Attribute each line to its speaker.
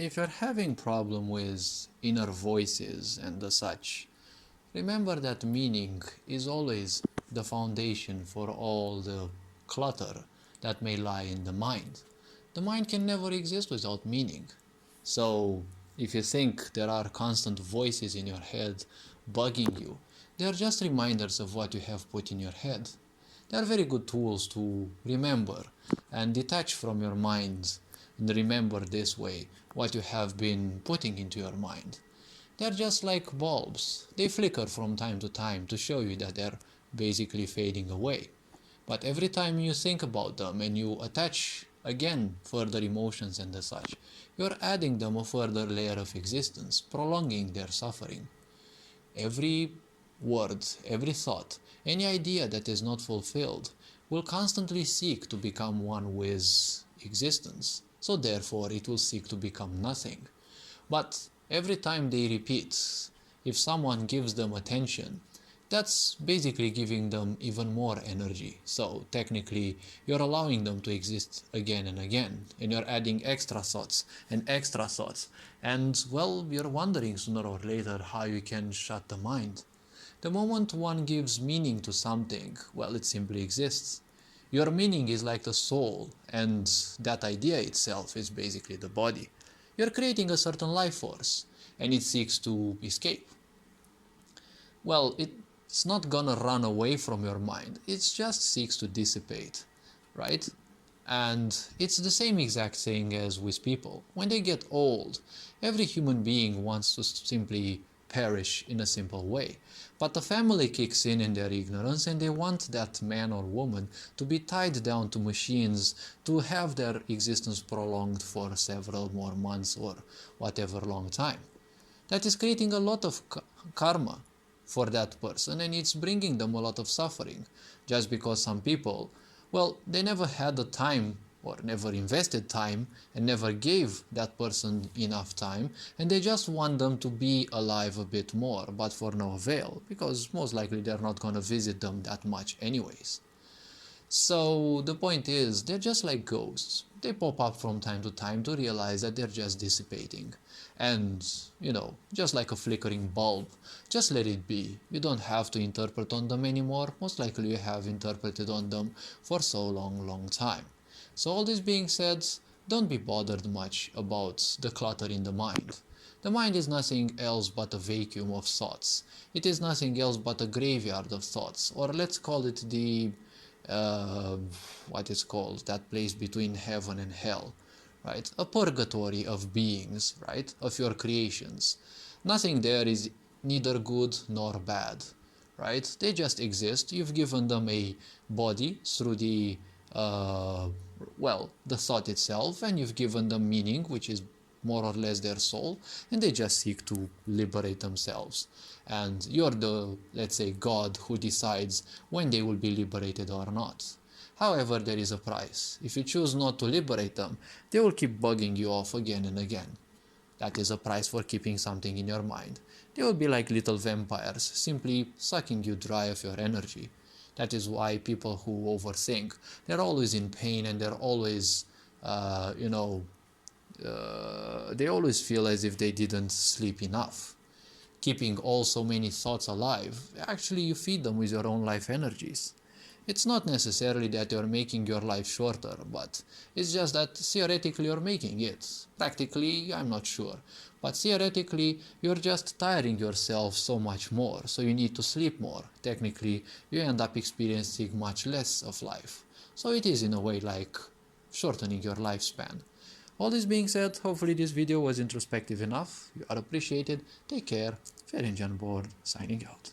Speaker 1: If you're having problem with inner voices and the such, remember that meaning is always the foundation for all the clutter that may lie in the mind. The mind can never exist without meaning. So, if you think there are constant voices in your head bugging you, they are just reminders of what you have put in your head. They are very good tools to remember and detach from your mind and remember this way what you have been putting into your mind. They're just like bulbs. They flicker from time to time to show you that they're basically fading away. But every time you think about them and you attach again further emotions and the such, you're adding them a further layer of existence, prolonging their suffering. Every word, every thought, any idea that is not fulfilled will constantly seek to become one with existence. So therefore it will seek to become nothing. But every time they repeat, if someone gives them attention, that's basically giving them even more energy. So technically, you're allowing them to exist again and again, and you're adding extra thoughts and extra thoughts. And well, you're wondering sooner or later how you can shut the mind. The moment one gives meaning to something, well, it simply exists. Your meaning is like the soul, and that idea itself is basically the body. You're creating a certain life force, and it seeks to escape. Well, it's not gonna run away from your mind, it just seeks to dissipate, right? And it's the same exact thing as with people. When they get old, every human being wants to simply perish in a simple way. But the family kicks in their ignorance, and they want that man or woman to be tied down to machines to have their existence prolonged for several more months or whatever long time. That is creating a lot of karma for that person, and it's bringing them a lot of suffering, just because some people, well, they never had the time or never invested time and never gave that person enough time, and they just want them to be alive a bit more, but for no avail, because most likely they're not going to visit them that much anyways. So the point is, they're just like ghosts. They pop up from time to time to realize that they're just dissipating. And, just like a flickering bulb, just let it be. You don't have to interpret on them anymore. Most likely you have interpreted on them for so long time. So all this being said, don't be bothered much about the clutter in the mind. The mind is nothing else but a vacuum of thoughts. It is nothing else but a graveyard of thoughts, or let's call it the what is called that place between heaven and hell, right? A purgatory of beings, right? Of your creations. Nothing there is neither good nor bad, right? They just exist. You've given them a body through the the thought itself, and you've given them meaning, which is more or less their soul, and they just seek to liberate themselves. And you're the, let's say, God who decides when they will be liberated or not. However, there is a price. If you choose not to liberate them, they will keep bugging you off again and again. That is a price for keeping something in your mind. They will be like little vampires, simply sucking you dry of your energy. That is why people who overthink, they're always in pain, and they're always, they always feel as if they didn't sleep enough. Keeping all so many thoughts alive, actually you feed them with your own life energies. It's not necessarily that you're making your life shorter, but it's just that theoretically you're making it. Practically, I'm not sure. But theoretically, you're just tiring yourself so much more, so you need to sleep more. Technically, you end up experiencing much less of life. So it is in a way like shortening your lifespan. All this being said, hopefully this video was introspective enough. You are appreciated. Take care. Ferenc on board, signing out.